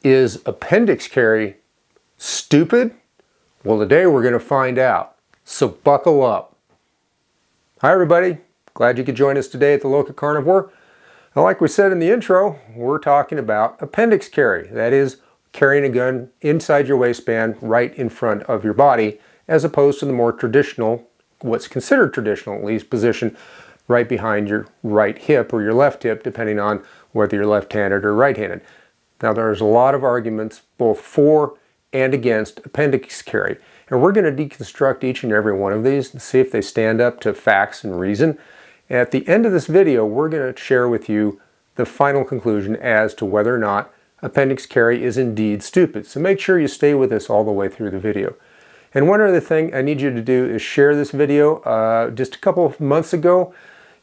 Is appendix carry stupid? Well, today we're going to find out. So buckle up. Hi everybody, glad you could join us today at the LocaCarnivore. Now, like we said in the intro, we're talking about appendix carry. That is carrying a gun inside your waistband right in front of your body, as opposed to the more traditional, what's considered traditional at least, position right behind your right hip or your left hip, depending on whether you're left-handed or right-handed. Now, there's a lot of arguments both for and against appendix carry, and we're going to deconstruct each and every one of these and see if they stand up to facts and reason. At the end of this video, we're going to share with you the final conclusion as to whether or not appendix carry is indeed stupid. So make sure you stay with us all the way through the video. And one other thing I need you to do is share this video. Just a couple of months ago,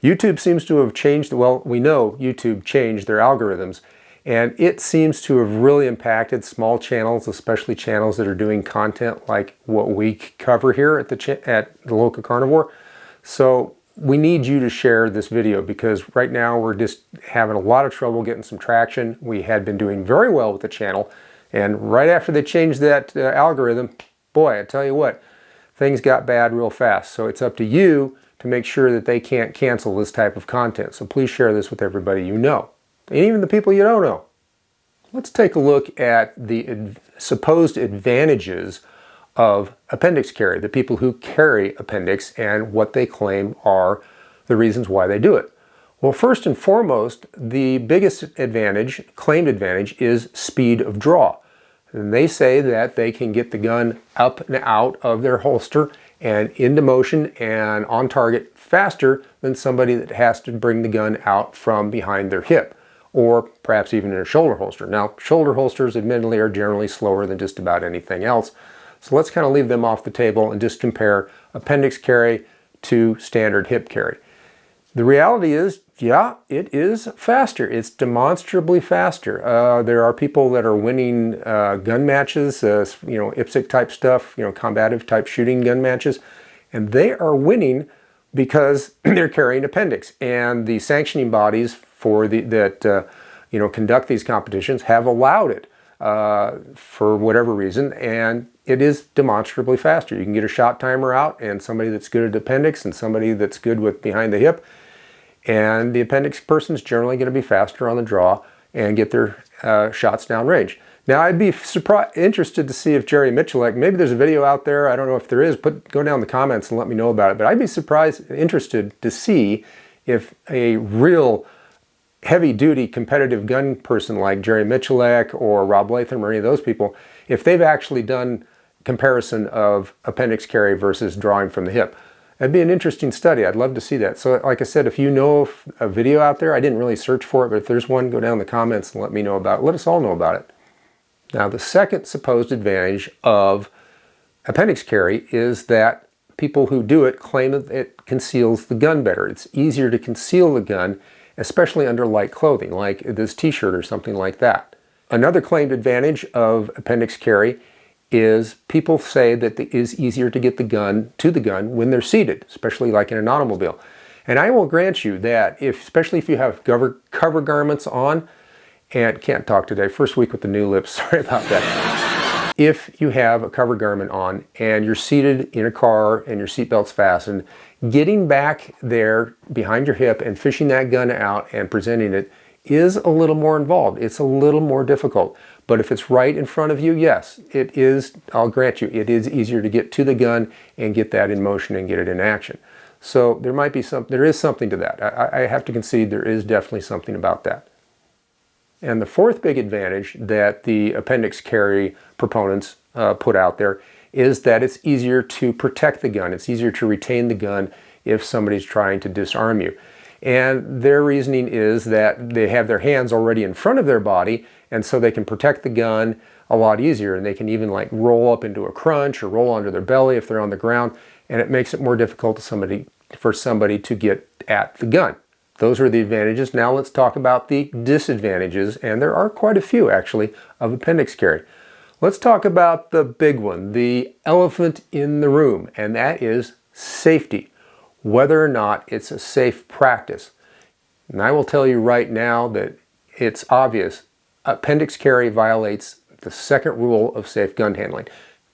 YouTube seems to have changed, well, we know YouTube changed their algorithms, and it seems to have really impacted small channels, especially channels that are doing content like what we cover here at the LocaCarnivore. So we need you to share this video, because right now we're just having a lot of trouble getting some traction. We had been doing very well with the channel, and right after they changed that algorithm, boy, I tell you what, things got bad real fast. So it's up to you to make sure that they can't cancel this type of content. So please share this with everybody you know, and even the people you don't know. Let's take a look at the supposed advantages of appendix carry, the people who carry appendix, and what they claim are the reasons why they do it. Well, first and foremost, the biggest advantage, claimed advantage, is speed of draw. And they say that they can get the gun up and out of their holster and into motion and on target faster than somebody that has to bring the gun out from behind their hip, or perhaps even in a shoulder holster. Now, shoulder holsters admittedly are generally slower than just about anything else. So let's kind of leave them off the table and just compare appendix carry to standard hip carry. The reality is, yeah, it is faster. It's demonstrably faster. There are people that are winning gun matches, IPSC type stuff, combative type shooting gun matches, and they are winning because they're carrying appendix. And the sanctioning bodies for that conduct these competitions have allowed it for whatever reason, and it is demonstrably faster. You can get a shot timer out, and somebody that's good at appendix and somebody that's good with behind the hip, and the appendix person's generally going to be faster on the draw and get their shots down range. Now, I'd be interested to see if Jerry Michalek, maybe there's a video out there, I don't know if there is, go down in the comments and let me know about it. But I'd be interested to see if a real heavy-duty competitive gun person like Jerry Michalek or Rob Latham or any of those people, if they've actually done comparison of appendix carry versus drawing from the hip. That'd be an interesting study. I'd love to see that. So like I said, if you know of a video out there, I didn't really search for it, but if there's one, go down in the comments and let me know about it. Let us all know about it. Now, the second supposed advantage of appendix carry is that people who do it claim that it conceals the gun better. It's easier to conceal the gun, especially under light clothing, like this t-shirt or something like that. Another claimed advantage of appendix carry is people say that it is easier to get the gun to the gun when they're seated, especially like in an automobile. And I will grant you that, especially if you have cover garments on, and can't talk today, first week with the new lips, sorry about that. If you have a cover garment on and you're seated in a car and your seatbelt's fastened, getting back there behind your hip and fishing that gun out and presenting it is a little more involved. It's a little more difficult. But if it's right in front of you, yes, it is, I'll grant you, it is easier to get to the gun and get that in motion and get it in action. So there is something to that. I have to concede there is definitely something about that. And the fourth big advantage that the appendix carry proponents put out there is that it's easier to protect the gun. It's easier to retain the gun if somebody's trying to disarm you. And their reasoning is that they have their hands already in front of their body, and so they can protect the gun a lot easier, and they can even like roll up into a crunch or roll under their belly if they're on the ground, and it makes it more difficult for somebody to get at the gun. Those are the advantages. Now let's talk about the disadvantages, and there are quite a few actually of appendix carry. Let's talk about the big one, the elephant in the room, and that is safety. Whether or not it's a safe practice. And I will tell you right now that it's obvious appendix carry violates the second rule of safe gun handling.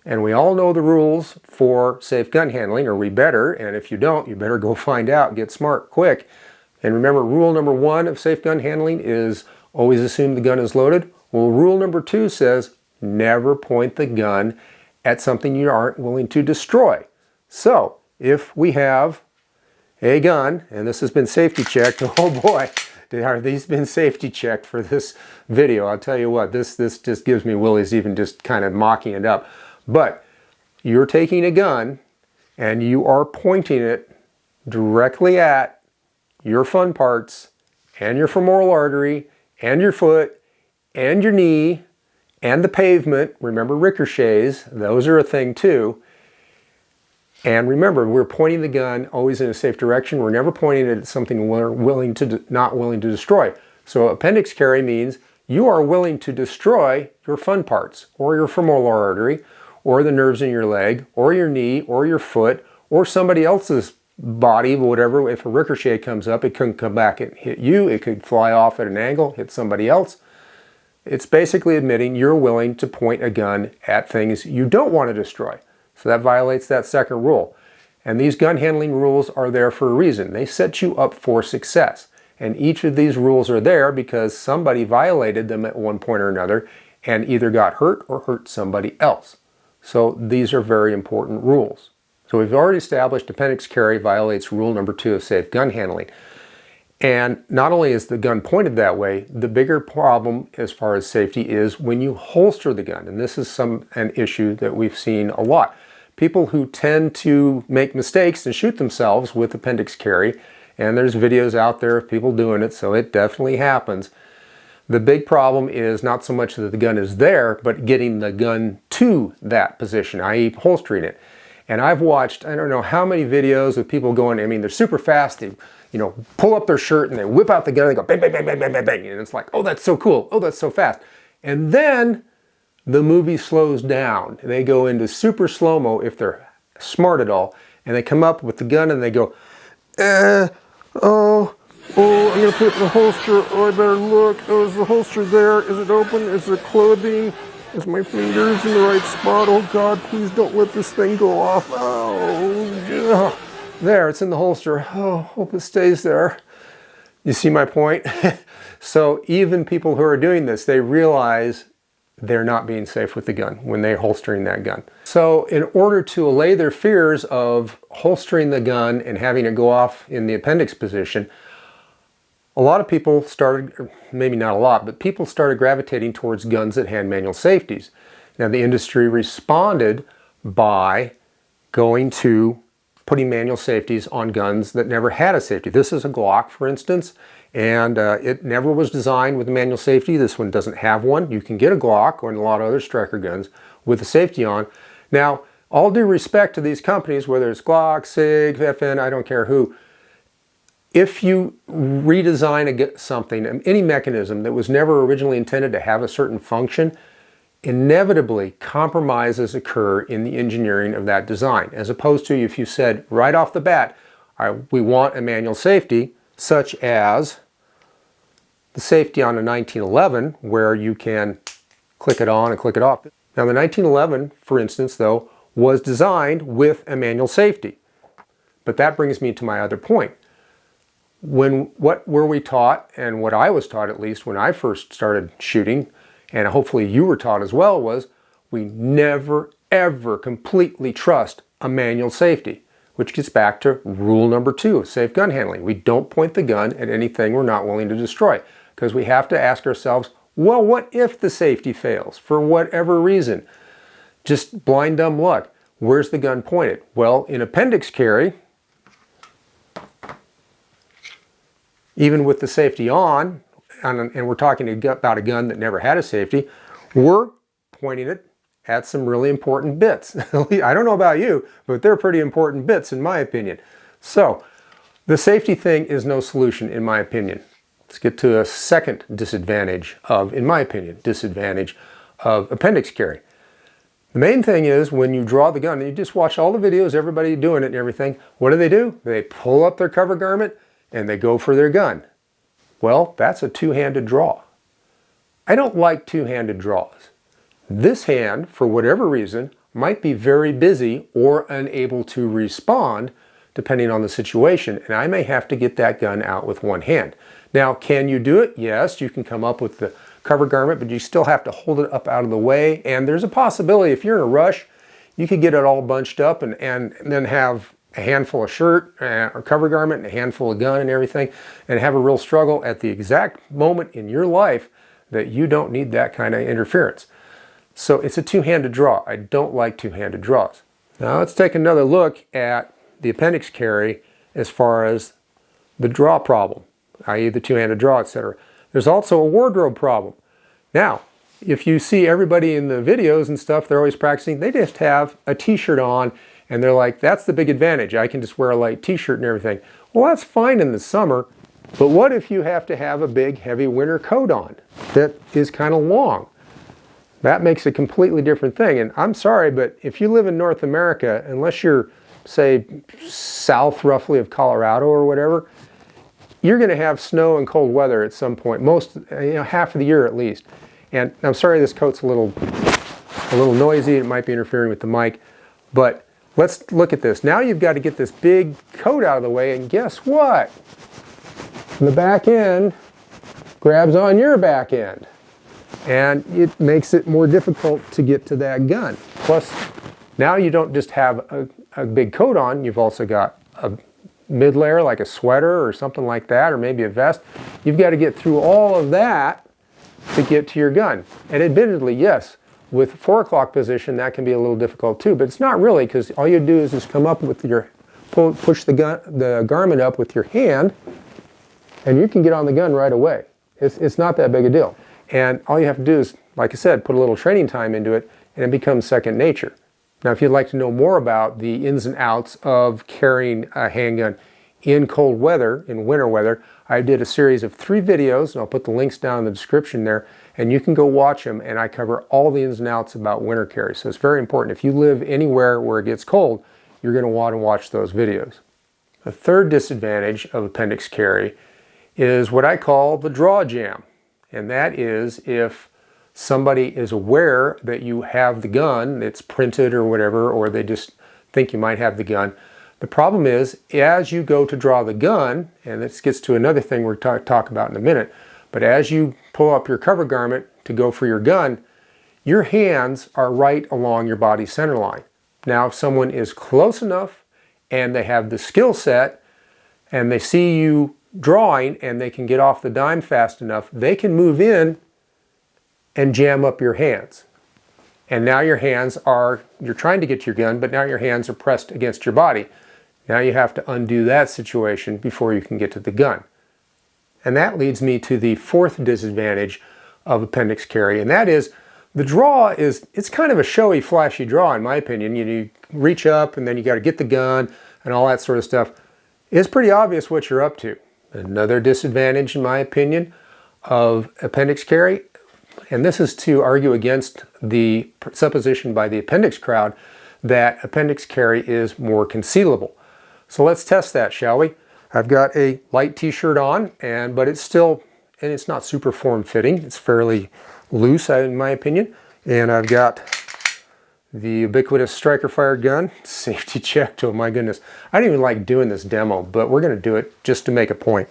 And we all know the rules for safe gun handling, or we better, and if you don't, you better go find out, get smart, quick. And remember, rule number 1 of safe gun handling is always assume the gun is loaded. Well, rule number 2 says never point the gun at something you aren't willing to destroy. So, if we have a gun, and this has been safety checked, oh boy, are these been safety checked for this video. I'll tell you what, this just gives me willies even just kind of mocking it up. But you're taking a gun and you are pointing it directly at your fun parts and your femoral artery and your foot and your knee and the pavement. Remember ricochets, those are a thing too. And remember, we're pointing the gun always in a safe direction. We're never pointing it at something we're not willing to destroy. So appendix carry means you are willing to destroy your fun parts or your femoral artery or the nerves in your leg or your knee or your foot or somebody else's body, whatever. If a ricochet comes up, it couldn't come back and hit you. It could fly off at an angle, hit somebody else. It's basically admitting you're willing to point a gun at things you don't want to destroy. So that violates that second rule. And these gun handling rules are there for a reason. They set you up for success. And each of these rules are there because somebody violated them at one point or another and either got hurt or hurt somebody else. So these are very important rules. So we've already established appendix carry violates rule number 2 of safe gun handling. And not only is the gun pointed that way, the bigger problem as far as safety is when you holster the gun. And this is an issue that we've seen a lot. People who tend to make mistakes and shoot themselves with appendix carry, and there's videos out there of people doing it, so it definitely happens. The big problem is not so much that the gun is there, but getting the gun to that position, i.e. holstering it. And I've watched, I don't know how many videos of people going, I mean, they're super fast, they pull up their shirt and they whip out the gun and they go bang, bang, bang, bang, bang, bang, bang. And it's like, oh, that's so cool. Oh, that's so fast. And then the movie slows down. They go into super slow-mo if they're smart at all. And they come up with the gun and they go, I'm going to put it in the holster. Oh, I better look. Oh, is the holster there? Is it open? Is the clothing? Is my fingers in the right spot? Oh God, please don't let this thing go off. Oh, yeah. There, it's in the holster. Oh, hope it stays there. You see my point? So even people who are doing this, they realize they're not being safe with the gun when they're holstering that gun. So in order to allay their fears of holstering the gun and having it go off in the appendix position, a lot of people started, maybe not a lot, but people started gravitating towards guns that had manual safeties. Now the industry responded by going to putting manual safeties on guns that never had a safety. This is a Glock, for instance, and it never was designed with a manual safety. This one doesn't have one. You can get a Glock or a lot of other striker guns with a safety on. Now, all due respect to these companies, whether it's Glock, SIG, FN, I don't care who, if you redesign something, any mechanism that was never originally intended to have a certain function, inevitably compromises occur in the engineering of that design. As opposed to if you said right off the bat, we want a manual safety, such as the safety on a 1911, where you can click it on and click it off. Now the 1911, for instance, though, was designed with a manual safety. But that brings me to my other point. What were we taught, and what I was taught at least when I first started shooting, and hopefully you were taught as well, was we never ever completely trust a manual safety, which gets back to rule number 2 of safe gun handling. We don't point the gun at anything we're not willing to destroy, because we have to ask ourselves, well, what if the safety fails for whatever reason? Just blind dumb luck. Where's the gun pointed? Well, in appendix carry, even with the safety on, and we're talking about a gun that never had a safety, we're pointing it at some really important bits. I don't know about you, but they're pretty important bits in my opinion. So the safety thing is no solution in my opinion. Let's get to a second disadvantage of, in my opinion, disadvantage of appendix carry. The main thing is when you draw the gun, and you just watch all the videos, everybody doing it and everything, what do? They pull up their cover garment and they go for their gun. Well, that's a two-handed draw. I don't like two-handed draws. This hand, for whatever reason, might be very busy or unable to respond depending on the situation, and I may have to get that gun out with one hand. Now, can you do it? Yes, you can come up with the cover garment, but you still have to hold it up out of the way, and there's a possibility if you're in a rush, you could get it all bunched up and then have a handful of shirt or cover garment and a handful of gun and everything, and have a real struggle at the exact moment in your life that you don't need that kind of interference. So it's a two-handed draw. I don't like two-handed draws. Now let's take another look at the appendix carry as far as the draw problem, i.e. the two-handed draw, etc. There's also a wardrobe problem. Now, if you see everybody in the videos and stuff, they're always practicing, they just have a t-shirt on and they're like, that's the big advantage. I can just wear a light t-shirt and everything. Well, that's fine in the summer, but what if you have to have a big, heavy winter coat on that is kind of long? That makes a completely different thing. And I'm sorry, but if you live in North America, unless you're, say, south roughly of Colorado or whatever, you're going to have snow and cold weather at some point, half of the year at least. And I'm sorry this coat's a little noisy, it might be interfering with the mic, but let's look at this. Now you've got to get this big coat out of the way, and guess what? The back end grabs on your back end, and it makes it more difficult to get to that gun. Plus, now you don't just have a big coat on, you've also got a mid-layer like a sweater or something like that, or maybe a vest. You've got to get through all of that to get to your gun. And admittedly, yes, with 4 o'clock position that can be a little difficult too, but it's not really, because all you do is just come up with your, push the garment up with your hand, and you can get on the gun right away. It's not that big a deal. And all you have to do is, like I said, put a little training time into it, and it becomes second nature. Now, if you'd like to know more about the ins and outs of carrying a handgun in cold weather, in winter weather, I did a series of 3 videos, and I'll put the links down in the description there, and you can go watch them, and I cover all the ins and outs about winter carry. So it's very important. If you live anywhere where it gets cold, you're going to want to watch those videos. The third disadvantage of appendix carry is what I call the draw jam, and that is if somebody is aware that you have the gun, it's printed or whatever, or they just think you might have the gun. The problem is, as you go to draw the gun, and this gets to another thing we're talk about in a minute, but as you pull up your cover garment to go for your gun, your hands are right along your body center line. Now, if someone is close enough and they have the skill set and they see you drawing and they can get off the dime fast enough, they can move in and jam up your hands. And now your hands are, you're trying to get to your gun, but now your hands are pressed against your body. Now you have to undo that situation before you can get to the gun. And that leads me to the fourth disadvantage of appendix carry, and that is the draw it's kind of a showy, flashy draw in my opinion. You reach up and then you got to get the gun and all that sort of stuff. It's pretty obvious what you're up to. Another disadvantage in my opinion of appendix carry, and this is to argue against the supposition by the appendix crowd that appendix carry is more concealable. So let's test that, shall we? I've got a light t-shirt on, but it's still, and it's not super form-fitting. It's fairly loose, in my opinion. And I've got the ubiquitous striker fired gun. Safety checked, oh my goodness. I don't even like doing this demo, but we're going to do it just to make a point.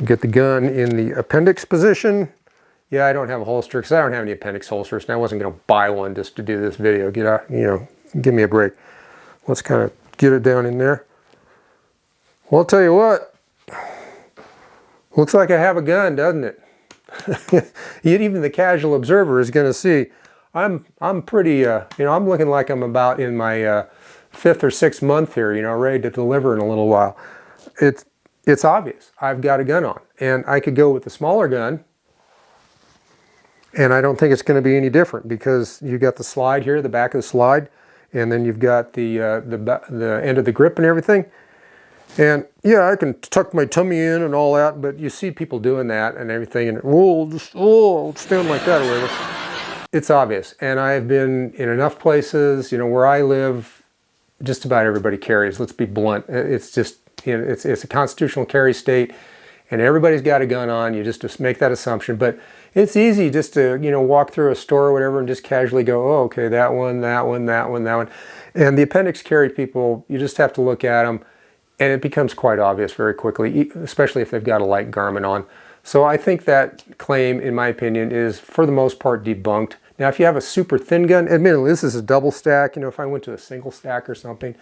Get the gun in the appendix position. Yeah, I don't have a holster because I don't have any appendix holsters, and I wasn't going to buy one just to do this video. Get out, give me a break. Let's kind of get it down in there. Well, I'll tell you what, looks like I have a gun, doesn't it? Even the casual observer is going to see I'm pretty, I'm looking like I'm about in my 5th or 6th month here, ready to deliver in a little while. It's obvious. I've got a gun on, and I could go with the smaller gun, and I don't think it's going to be any different because you've got the slide here, the back of the slide, and then you've got the end of the grip and everything. And yeah, I can tuck my tummy in and all that, but you see people doing that and everything, and stand like that or whatever. It's obvious, and I've been in enough places, where I live, just about everybody carries. Let's be blunt. It's just, it's a constitutional carry state, and everybody's got a gun on. You just make that assumption, but it's easy just to, you know, walk through a store or whatever and just casually go, oh, okay, that one, that one, that one, that one. And the appendix carry people, you just have to look at them, and it becomes quite obvious very quickly, especially if they've got a light garment on. So I think that claim, in my opinion, is for the most part debunked. Now, if you have a super thin gun, admittedly, this is a double stack. You know, if I went to a single stack or something,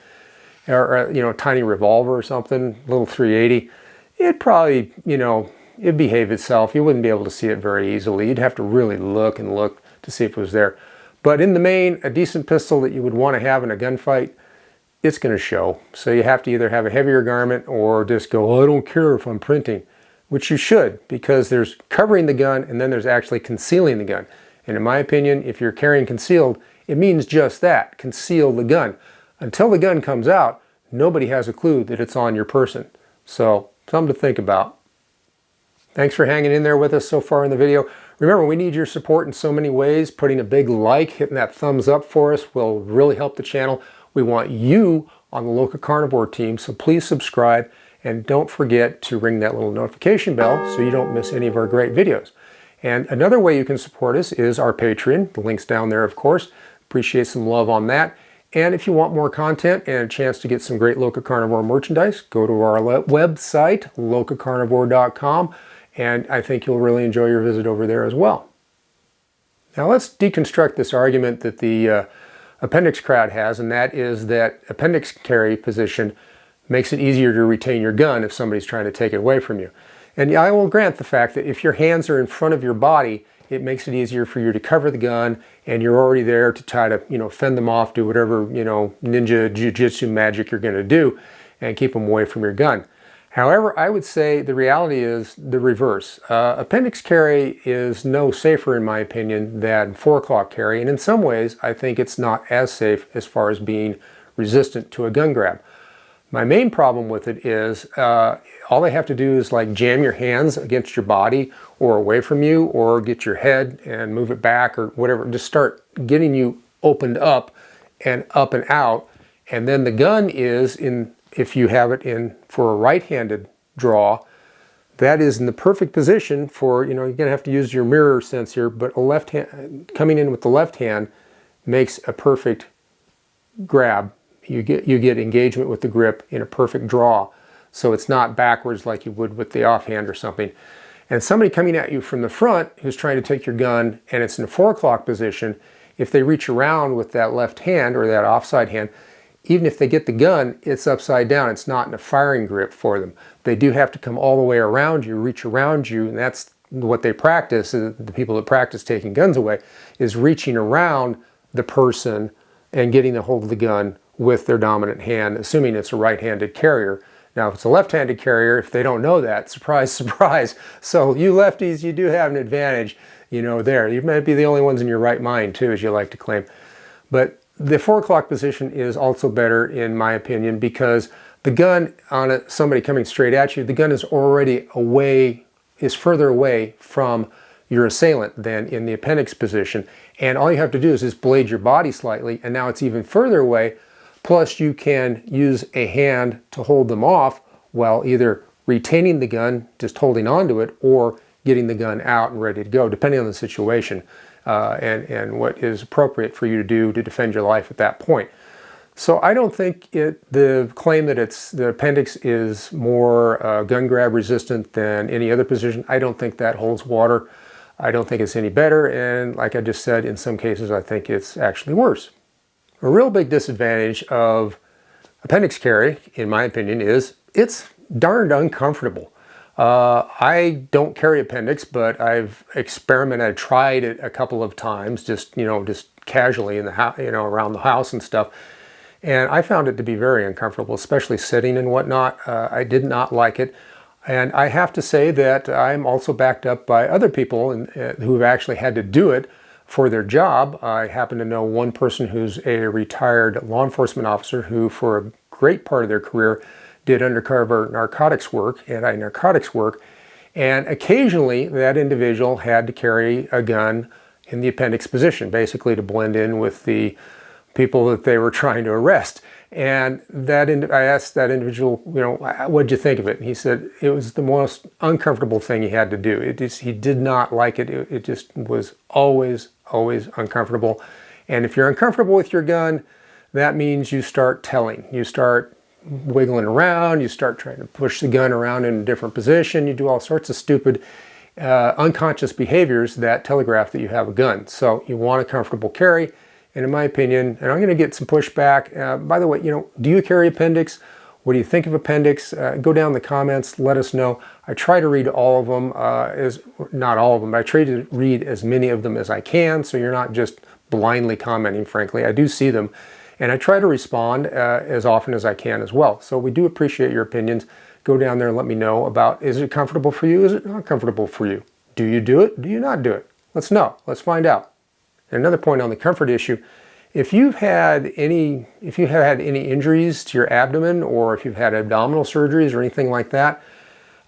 or you know, a tiny revolver or something, little 380, it'd probably, you know, it'd behave itself. You wouldn't be able to see it very easily. You'd have to really look and look to see if it was there. But in the main, a decent pistol that you would want to have in a gunfight, it's going to show. So you have to either have a heavier garment or just go, oh, I don't care if I'm printing, which you should, because there's covering the gun and then there's actually concealing the gun. And in my opinion, if you're carrying concealed, it means just that, conceal the gun. Until the gun comes out, nobody has a clue that it's on your person. So, something to think about. Thanks for hanging in there with us so far in the video. Remember, we need your support in so many ways. Putting a big like, hitting that thumbs up for us will really help the channel. We want you on the LocaCarnivore team, so please subscribe and don't forget to ring that little notification bell so you don't miss any of our great videos. And another way you can support us is our Patreon. The link's down there, of course. Appreciate some love on that. And if you want more content and a chance to get some great LocaCarnivore merchandise, go to our website, LocaCarnivore.com, and I think you'll really enjoy your visit over there as well. Now let's deconstruct this argument that the appendix crowd has, and that is that appendix carry position makes it easier to retain your gun if somebody's trying to take it away from you. And I will grant the fact that if your hands are in front of your body, it makes it easier for you to cover the gun, and you're already there to try to, you know, fend them off, do whatever, you know, ninja jiu-jitsu magic you're going to do, and keep them away from your gun. However, I would say the reality is the reverse. Appendix carry is no safer, in my opinion, than 4 o'clock carry, and in some ways, I think it's not as safe as far as being resistant to a gun grab. My main problem with it is all they have to do is like jam your hands against your body or away from you, or get your head and move it back or whatever. Just start getting you opened up and out. And then the gun is in, if you have it in for a right-handed draw, that is in the perfect position for, you know, you're going to have to use your mirror sense here, but a left hand, coming in with the left hand makes a perfect grab. You get engagement with the grip in a perfect draw, so it's not backwards like you would with the offhand or something. And somebody coming at you from the front who's trying to take your gun and it's in a 4 o'clock position, if they reach around with that left hand or that offside hand, even if they get the gun, it's upside down. It's not in a firing grip for them. They do have to come all the way around you, reach around you, and that's what they practice. The people that practice taking guns away is reaching around the person and getting a hold of the gun with their dominant hand, assuming it's a right-handed carrier. Now, if it's a left-handed carrier, if they don't know that, surprise, surprise. So you lefties, you do have an advantage, you know, there. You might be the only ones in your right mind, too, as you like to claim. But the 4 o'clock position is also better, in my opinion, because the gun on somebody coming straight at you, the gun is already away, is further away from your assailant than in the appendix position. And all you have to do is just blade your body slightly, and now it's even further away. Plus, you can use a hand to hold them off while either retaining the gun, just holding onto it, or getting the gun out and ready to go, depending on the situation and what is appropriate for you to do to defend your life at that point. So I don't think the claim that the appendix is more gun grab resistant than any other position, I don't think that holds water. I don't think it's any better, and like I just said, in some cases I think it's actually worse. A real big disadvantage of appendix carry, in my opinion, is it's darned uncomfortable. I don't carry appendix, but I've experimented. I tried it a couple of times, just casually in the house, around the house and stuff, and I found it to be very uncomfortable, especially sitting and whatnot. I did not like it, and I have to say that I'm also backed up by other people who have actually had to do it for their job. I happen to know one person who's a retired law enforcement officer who, for a great part of their career, did undercover narcotics work, anti-narcotics work, and occasionally that individual had to carry a gun in the appendix position, basically to blend in with the people that they were trying to arrest. And I asked that individual, you know, what'd you think of it? And he said it was the most uncomfortable thing he had to do. He did not like it. It just was always uncomfortable. And if you're uncomfortable with your gun, that means you start telling. You start wiggling around. You start trying to push the gun around in a different position. You do all sorts of stupid, unconscious behaviors that telegraph that you have a gun. So you want a comfortable carry. And in my opinion, and I'm going to get some pushback. By the way, you know, do you carry Appendix? What do you think of Appendix? Go down in the comments, let us know. I try to read all of them, not all of them, but I try to read as many of them as I can, so you're not just blindly commenting, frankly. I do see them, and I try to respond as often as I can as well. So we do appreciate your opinions. Go down there and let me know about, is it comfortable for you? Is it not comfortable for you? Do you do it? Do you not do it? Let's know. Let's find out. And another point on the comfort issue, if you've had any injuries to your abdomen, or if you've had abdominal surgeries or anything like that,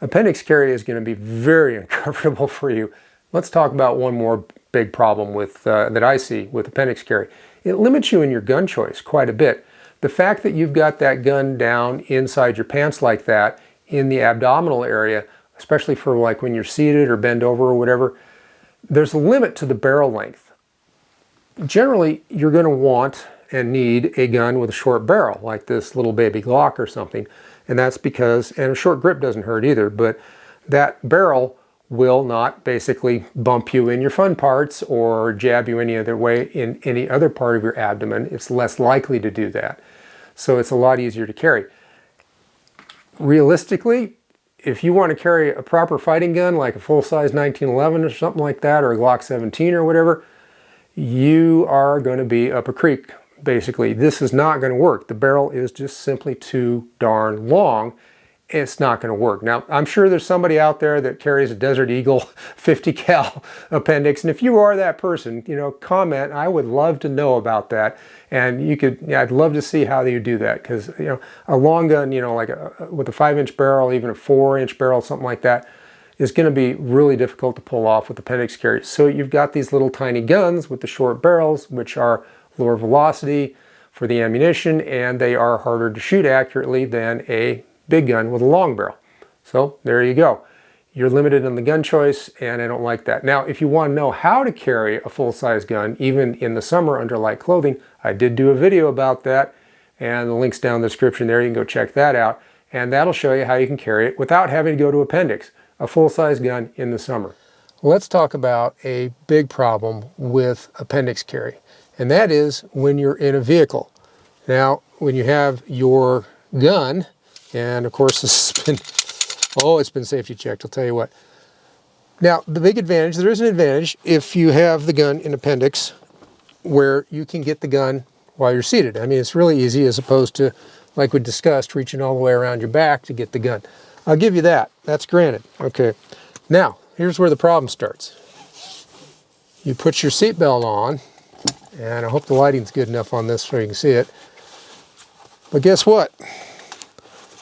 Appendix carry is going to be very uncomfortable for you. Let's talk about one more big problem with that I see with Appendix carry. It limits you in your gun choice quite a bit. The fact that you've got that gun down inside your pants like that in the abdominal area, especially for like when you're seated or bent over or whatever, there's a limit to the barrel length. Generally, you're going to want and need a gun with a short barrel, like this little baby Glock or something. And that's because, and a short grip doesn't hurt either, but that barrel will not basically bump you in your fun parts or jab you any other way in any other part of your abdomen. It's less likely to do that. So it's a lot easier to carry. Realistically, if you want to carry a proper fighting gun, like a full-size 1911 or something like that, or a Glock 17 or whatever, you are going to be up a creek, basically. This is not going to work. The barrel is just simply too darn long. It's not going to work. Now, I'm sure there's somebody out there that carries a Desert Eagle 50 cal Appendix, and if you are that person, you know, comment. I would love to know about that, and you could, yeah, I'd love to see how you do that, because, you know, a long gun, you know, like with a 5-inch barrel, even a 4-inch barrel, something like that, is going to be really difficult to pull off with Appendix carry. So you've got these little tiny guns with the short barrels, which are lower velocity for the ammunition, and they are harder to shoot accurately than a big gun with a long barrel. So there you go. You're limited in the gun choice, and I don't like that. Now, if you want to know how to carry a full-size gun, even in the summer under light clothing, I did do a video about that, and the link's down in the description there. You can go check that out, and that'll show you how you can carry it without having to go to Appendix. A full-size gun in the summer. Let's talk about a big problem with Appendix carry, and that is when you're in a vehicle. Now, when you have your gun, and of course this has been, it's been safety checked, I'll tell you what. Now, the big advantage, there is an advantage if you have the gun in Appendix where you can get the gun while you're seated. I mean, it's really easy as opposed to, like we discussed, reaching all the way around your back to get the gun. I'll give you that. That's granted. Okay. Now, here's where the problem starts. You put your seatbelt on, and I hope the lighting's good enough on this so you can see it. But guess what?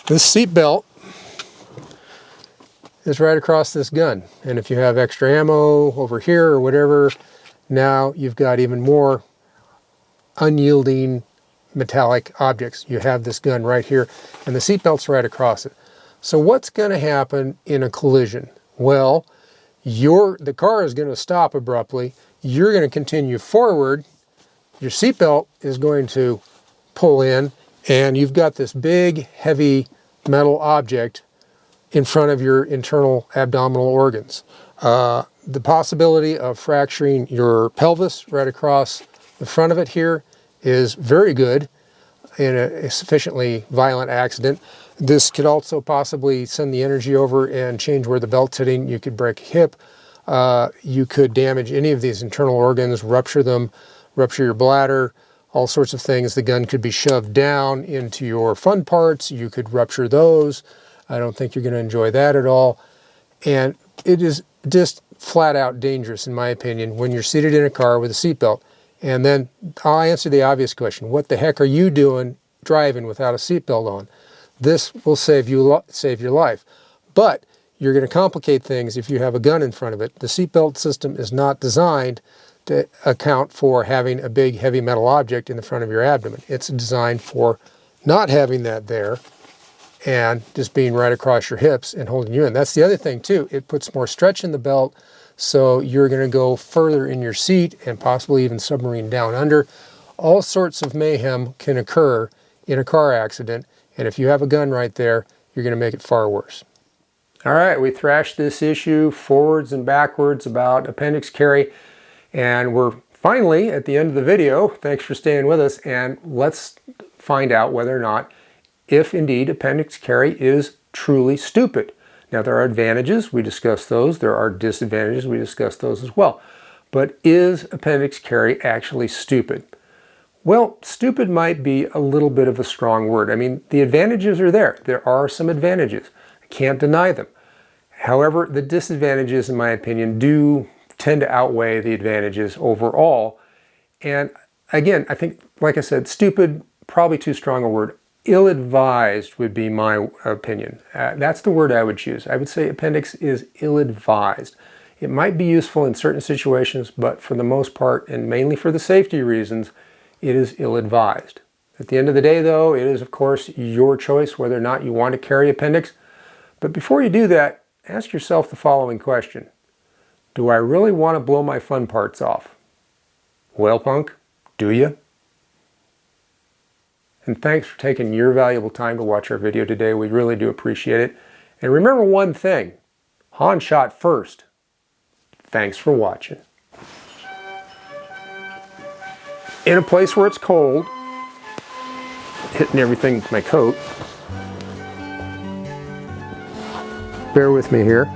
This seatbelt is right across this gun. And if you have extra ammo over here or whatever, now you've got even more unyielding metallic objects. You have this gun right here, and the seatbelt's right across it. So what's going to happen in a collision? Well, the car is going to stop abruptly. You're going to continue forward. Your seatbelt is going to pull in, and you've got this big, heavy metal object in front of your internal abdominal organs. The possibility of fracturing your pelvis right across the front of it here is very good in a sufficiently violent accident. This could also possibly send the energy over and change where the belt's hitting. You could break a hip. You could damage any of these internal organs, rupture them, rupture your bladder, all sorts of things. The gun could be shoved down into your fun parts. You could rupture those. I don't think you're going to enjoy that at all. And it is just flat out dangerous, in my opinion, when you're seated in a car with a seatbelt. And then I'll answer the obvious question. What the heck are you doing driving without a seatbelt on? This will save your life. But you're going to complicate things if you have a gun in front of it. The seatbelt system is not designed to account for having a big heavy metal object in the front of your abdomen. It's designed for not having that there and just being right across your hips and holding you in. That's the other thing too. It puts more stretch in the belt, so you're going to go further in your seat and possibly even submarine down under. All sorts of mayhem can occur in a car accident, and if you have a gun right there, you're going to make it far worse. All right, we thrashed this issue forwards and backwards about appendix carry, and we're finally at the end of the video. Thanks for staying with us, and let's find out whether or not, if indeed appendix carry is truly stupid. Now, there are advantages, we discussed those. There are disadvantages, we discussed those as well. But is appendix carry actually stupid? Well, stupid might be a little bit of a strong word. I mean, the advantages are there. There are some advantages. I can't deny them. However, the disadvantages, in my opinion, do tend to outweigh the advantages overall. And again, I think, like I said, stupid, probably too strong a word. Ill-advised would be my opinion. That's the word I would choose. I would say appendix is ill-advised. It might be useful in certain situations, but for the most part, and mainly for the safety reasons, it is ill-advised. At the end of the day, though, it is, of course, your choice whether or not you want to carry appendix. But before you do that, ask yourself the following question. Do I really want to blow my fun parts off? Well, punk, do you? And thanks for taking your valuable time to watch our video today. We really do appreciate it. And remember one thing, Han shot first. Thanks for watching. In a place where it's cold, hitting everything with my coat. Bear with me here.